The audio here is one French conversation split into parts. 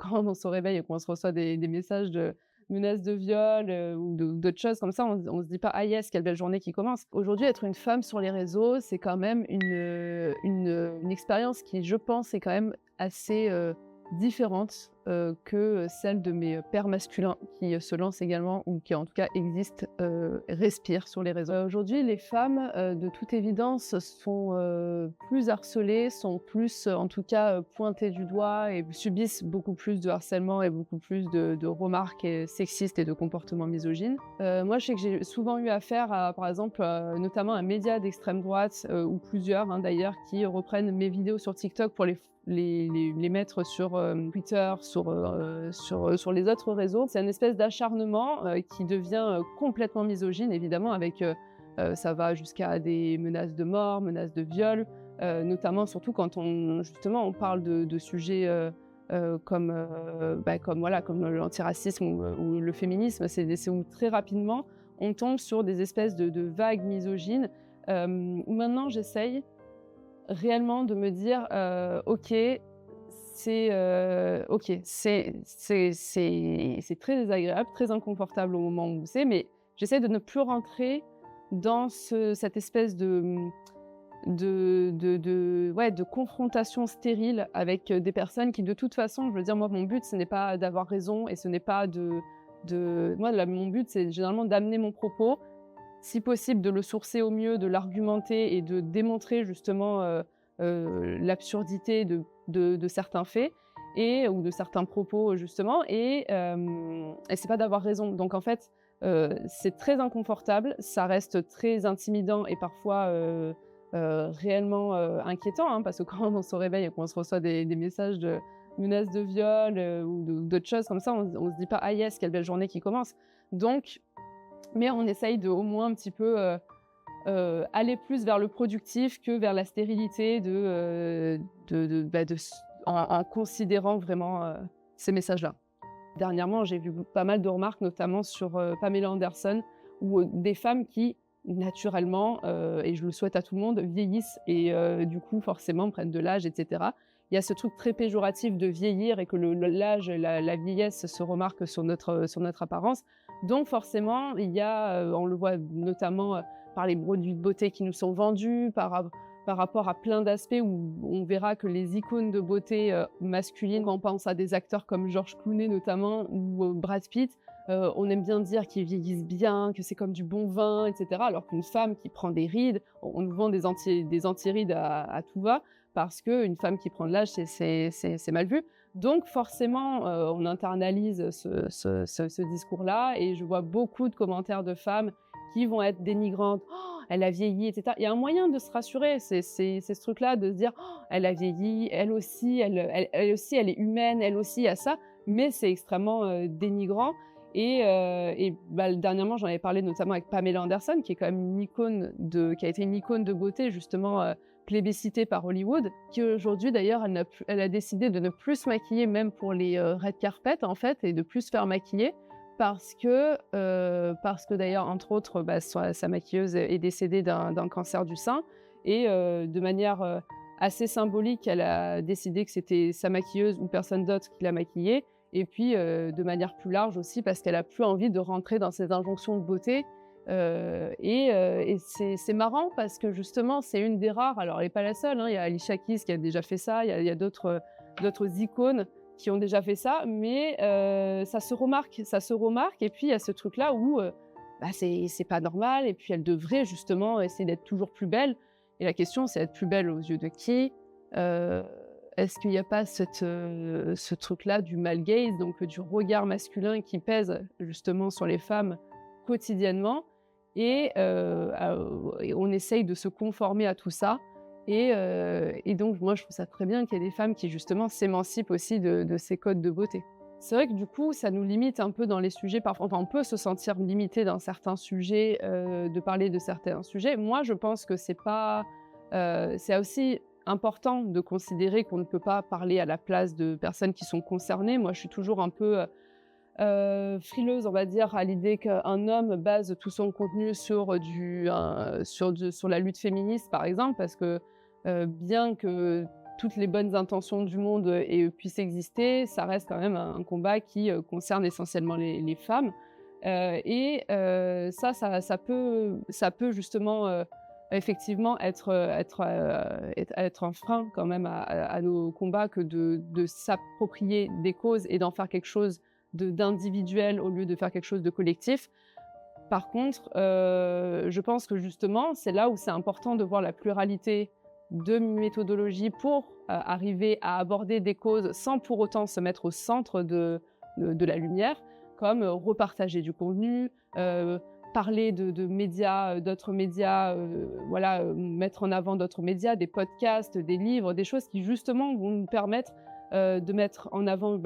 quand on se réveille et qu'on se reçoit des messages de menaces de viol, ou d'autres choses comme ça, on se dit pas: «Ah yes, quelle belle journée qui commence». Aujourd'hui, être une femme sur les réseaux, c'est quand même une expérience qui, je pense, est quand même assez, différente, que celle de mes pairs masculins qui, se lancent également ou qui, en tout cas, existent, respirent sur les réseaux. Aujourd'hui, les femmes, de toute évidence, sont, plus harcelées, sont plus, en tout cas, pointées du doigt et subissent beaucoup plus de harcèlement et beaucoup plus de remarques sexistes et de comportements misogynes. Moi, je sais que j'ai souvent eu affaire à, par exemple, notamment un média d'extrême droite, ou plusieurs, hein, d'ailleurs, qui reprennent mes vidéos sur TikTok pour les mettre sur, Twitter, sur les autres réseaux. C'est une espèce d'acharnement, qui devient, complètement misogyne évidemment avec, ça va jusqu'à des menaces de mort, menaces de viol, notamment surtout quand on justement on parle de sujets, comme voilà, comme l'antiracisme ou le féminisme. C'est où très rapidement on tombe sur des espèces de vagues misogynes, où maintenant j'essaye réellement de me dire, «OK, c'est très désagréable, très inconfortable au moment où c'est», mais j'essaie de ne plus rentrer dans cette espèce de confrontation stérile avec, des personnes qui de toute façon, je veux dire, moi, mon but, ce n'est pas d'avoir raison et ce n'est pas mon but, c'est généralement d'amener mon propos, si possible de le sourcer au mieux, de l'argumenter et de démontrer justement, l'absurdité de certains faits ou de certains propos justement et c'est pas d'avoir raison. Donc en fait, c'est très inconfortable, ça reste très intimidant et parfois, réellement, inquiétant, hein, parce que quand on se réveille et qu'on se reçoit des messages de menaces de viol, d'autres choses comme ça, on se dit pas: «Ah yes, quelle belle journée qui commence». Donc mais on essaye de au moins un petit peu, aller plus vers le productif que vers la stérilité en considérant vraiment, ces messages-là. Dernièrement, j'ai vu pas mal de remarques, notamment sur, Pamela Anderson, où, des femmes qui, naturellement, et je le souhaite à tout le monde, vieillissent et du coup, forcément, prennent de l'âge et cetera. Il y a ce truc très péjoratif de vieillir et que l'âge et la vieillesse se remarquent sur notre apparence. Donc forcément, il y a, on le voit notamment, par les produits de beauté qui nous sont vendus, par rapport à plein d'aspects où on verra que les icônes de beauté, masculines, quand on pense à des acteurs comme George Clooney notamment ou, Brad Pitt, on aime bien dire qu'ils vieillissent bien, que c'est comme du bon vin et cetera. Alors qu'une femme qui prend des rides, on nous vend des anti-rides à tout va, parce qu'une femme qui prend de l'âge, c'est mal vu. Donc forcément, on internalise ce discours-là et je vois beaucoup de commentaires de femmes qui vont être dénigrantes. «Oh, elle a vieilli» et cetera. Il y a un moyen de se rassurer, c'est ce truc-là de se dire: «Oh, elle a vieilli, elle aussi, elle aussi, elle est humaine, elle aussi, il y a ça». Mais c'est extrêmement, dénigrant dernièrement, j'en avais parlé notamment avec Pamela Anderson, qui est quand même qui a été une icône de beauté justement, plébiscitée par Hollywood, qui aujourd'hui d'ailleurs, elle a décidé de ne plus se maquiller même pour les, red carpet en fait et de plus se faire maquiller parce que d'ailleurs, entre autres, sa maquilleuse est décédée d'un cancer du sein et de manière, assez symbolique, elle a décidé que c'était sa maquilleuse ou personne d'autre qui la maquillait et puis, de manière plus large aussi parce qu'elle a plus envie de rentrer dans ces injonctions de beauté, et c'est marrant parce que justement, c'est une des rares, alors elle est pas la seule, hein, il y a Alicia Keys qui a déjà fait ça, il y a d'autres icônes qui ont déjà fait ça, mais ça se remarque et puis il y a ce truc-là où, c'est pas normal et puis elle devrait justement essayer d'être toujours plus belle et la question, c'est être plus belle aux yeux de qui? Heu, Est-ce qu'il y a pas ce truc-là du male gaze, donc du regard masculin qui pèse justement sur les femmes quotidiennement et on essaye de se conformer à tout ça et donc moi je trouve ça très bien qu'il y ait des femmes qui justement s'émancipent aussi de ces codes de beauté. C'est vrai que du coup, ça nous limite un peu dans les sujets parfois, enfin on peut se sentir limité dans certains sujets, de parler de certains sujets. Moi je pense que c'est pas, c'est aussi important de considérer qu'on ne peut pas parler à la place de personnes qui sont concernées. Moi je suis toujours un peu, frileuse, on va dire, à l'idée qu'un homme base tout son contenu sur la lutte féministe, par exemple, parce que, bien que toutes les bonnes intentions du monde puissent exister, ça reste quand même un combat qui concerne essentiellement les femmes. Ça peut justement effectivement être un frein quand même à nos combats que de s'approprier des causes et d'en faire quelque chose d'individuel au lieu de faire quelque chose de collectif. Par contre, je pense que justement, c'est là où c'est important de voir la pluralité de méthodologies pour arriver à aborder des causes sans pour autant se mettre au centre de la lumière, comme repartager du contenu, parler de médias, d'autres médias, mettre en avant d'autres médias, des podcasts, des livres, des choses qui justement vont nous permettre de mettre en avant,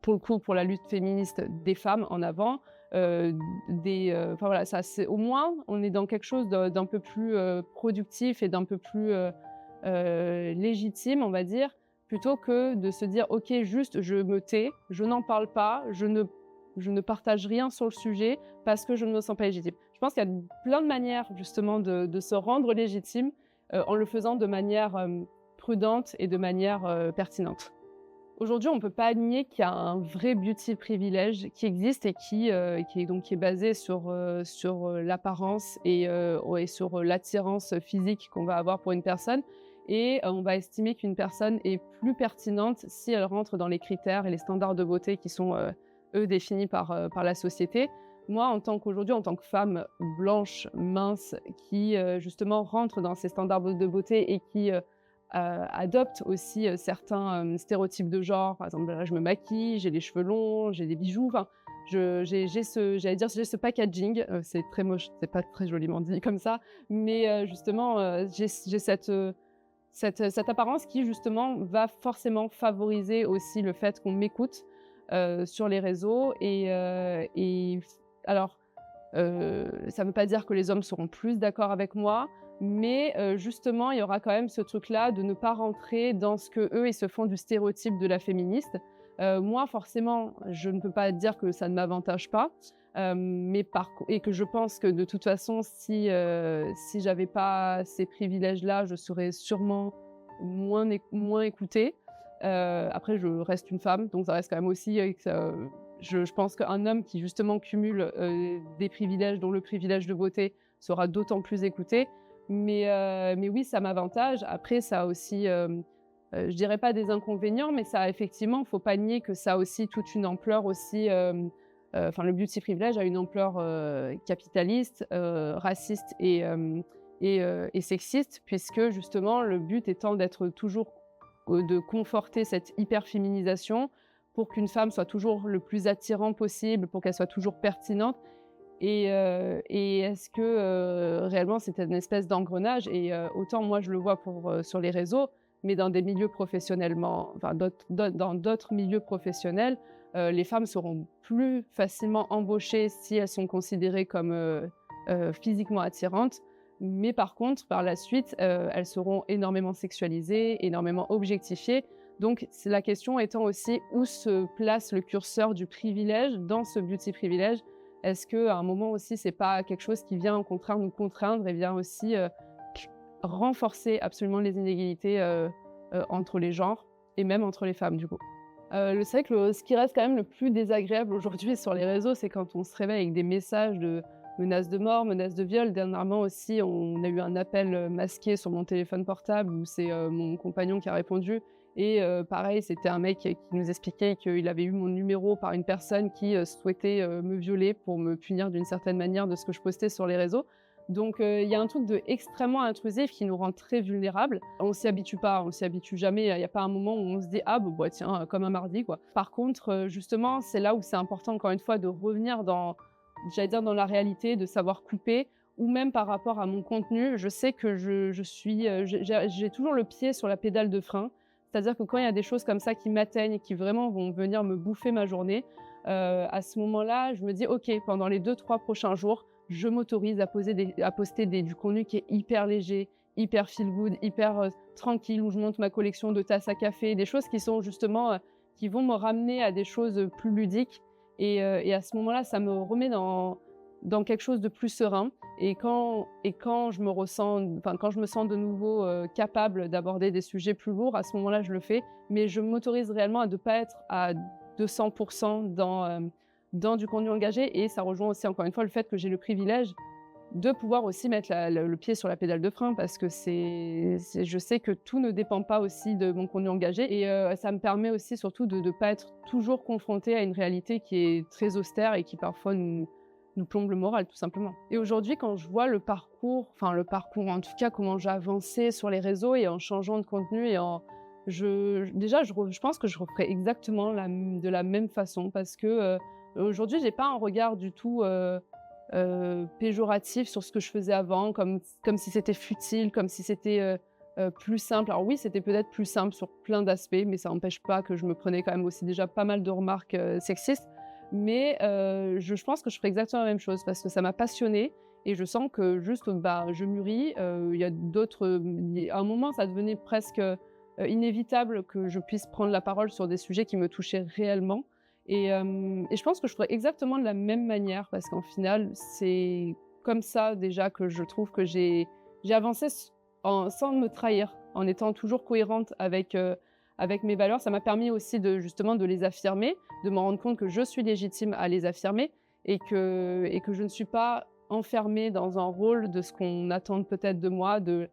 pour le coup, pour la lutte féministe, des femmes en avant, ça, c'est au moins on est dans quelque chose d'un peu plus productif et d'un peu plus légitime, on va dire, plutôt que de se dire ok, juste je me tais, je n'en parle pas, je ne partage rien sur le sujet parce que je ne me sens pas légitime. Je pense qu'il y a plein de manières justement de se rendre légitime en le faisant de manière prudente et de manière pertinente. Aujourd'hui, on ne peut pas nier qu'il y a un vrai beauty privilège qui existe et qui est basé sur l'apparence et sur l'attirance physique qu'on va avoir pour une personne. Et on va estimer qu'une personne est plus pertinente si elle rentre dans les critères et les standards de beauté qui sont, eux, définis par la société. Moi, en tant que femme blanche, mince, qui justement rentre dans ces standards de beauté et qui adopte aussi certains stéréotypes de genre. Par exemple, là, je me maquille, j'ai les cheveux longs, j'ai des bijoux. Enfin, j'ai ce packaging. C'est très moche, c'est pas très joliment dit comme ça, mais justement, j'ai cette apparence qui justement va forcément favoriser aussi le fait qu'on m'écoute sur les réseaux. Alors, ça ne veut pas dire que les hommes seront plus d'accord avec moi, mais justement, il y aura quand même ce truc-là de ne pas rentrer dans ce qu'eux, ils se font du stéréotype de la féministe. Moi, forcément, je ne peux pas dire que ça ne m'avantage pas, et que je pense que de toute façon, si j'avais pas ces privilèges-là, je serais sûrement moins écoutée. Après, je reste une femme, donc ça reste quand même aussi... je pense qu'un homme qui justement cumule des privilèges, dont le privilège de beauté, sera d'autant plus écouté. Mais oui, ça m'avantage. Après, ça a aussi, je dirais pas des inconvénients, mais ça a effectivement, faut pas nier que ça a aussi toute une ampleur aussi. Le beauty privilège a une ampleur capitaliste, raciste et sexiste, puisque justement le but étant d'être toujours de conforter cette hyperféminisation pour qu'une femme soit toujours le plus attirant possible, pour qu'elle soit toujours pertinente. Et est-ce que réellement c'est une espèce d'engrenage? Et autant moi je le vois sur les réseaux, mais dans des milieux dans d'autres milieux professionnels, les femmes seront plus facilement embauchées si elles sont considérées comme physiquement attirantes. Mais par contre, par la suite, elles seront énormément sexualisées, énormément objectifiées. Donc la question étant aussi où se place le curseur du privilège dans ce beauty privilège. Est-ce qu'à un moment aussi, c'est pas quelque chose qui vient au contraire nous contraindre et vient aussi renforcer absolument les inégalités entre les genres et même entre les femmes du coup. C'est vrai que ce qui reste quand même le plus désagréable aujourd'hui sur les réseaux, c'est quand on se réveille avec des messages de menaces de mort, menaces de viol. Dernièrement aussi, on a eu un appel masqué sur mon téléphone portable où c'est mon compagnon qui a répondu. Et pareil, c'était un mec qui nous expliquait qu'il avait eu mon numéro par une personne qui souhaitait me violer pour me punir d'une certaine manière de ce que je postais sur les réseaux. Donc il y a un truc extrêmement intrusif qui nous rend très vulnérables. On s'y habitue pas, on s'y habitue jamais. Il n'y a pas un moment où on se dit « Ah, bah tiens, comme un mardi, quoi ». Par contre, justement, c'est là où c'est important, encore une fois, de revenir dans la réalité, de savoir couper, ou même par rapport à mon contenu. Je sais que j'ai toujours le pied sur la pédale de frein. C'est-à-dire que quand il y a des choses comme ça qui m'atteignent et qui vraiment vont venir me bouffer ma journée, à ce moment-là, je me dis « Ok, pendant les 2-3 prochains jours, je m'autorise à poster du contenu qui est hyper léger, hyper feel good, hyper tranquille, où je monte ma collection de tasses à café, des choses qui sont justement, qui vont me ramener à des choses plus ludiques. Et à ce moment-là, ça me remet dans quelque chose de plus serein. Et quand je me ressens, enfin, quand je me sens de nouveau capable d'aborder des sujets plus lourds, à ce moment-là, je le fais. Mais je m'autorise réellement à ne pas être à 200% dans du contenu engagé. Et ça rejoint aussi, encore une fois, le fait que j'ai le privilège de pouvoir aussi mettre le pied sur la pédale de frein, parce que je sais que tout ne dépend pas aussi de mon contenu engagé. Et ça me permet aussi surtout de ne pas être toujours confrontée à une réalité qui est très austère et qui parfois nous plombe le moral, tout simplement. Et aujourd'hui, quand je vois le parcours, en tout cas, comment j'ai avancé sur les réseaux et en changeant de contenu et déjà, je pense que je referais exactement de la même façon, parce que aujourd'hui, j'ai pas un regard du tout péjoratif sur ce que je faisais avant, comme si c'était futile, comme si c'était plus simple. Alors oui, c'était peut-être plus simple sur plein d'aspects, mais ça n'empêche pas que je me prenais quand même aussi déjà pas mal de remarques sexistes. Mais je pense que je ferais exactement la même chose, parce que ça m'a passionnée et je sens que juste, je mûris. Il y a d'autres, à un moment, ça devenait presque inévitable que je puisse prendre la parole sur des sujets qui me touchaient réellement. Et je pense que je ferais exactement de la même manière, parce qu'en final, c'est comme ça déjà que je trouve que j'ai avancé sans me trahir, en étant toujours cohérente avec mes valeurs. Ça m'a permis aussi justement de les affirmer, de me rendre compte que je suis légitime à les affirmer, et que je ne suis pas enfermée dans un rôle de ce qu'on attend peut-être de moi, de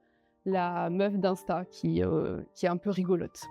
la meuf d'Insta qui est un peu rigolote.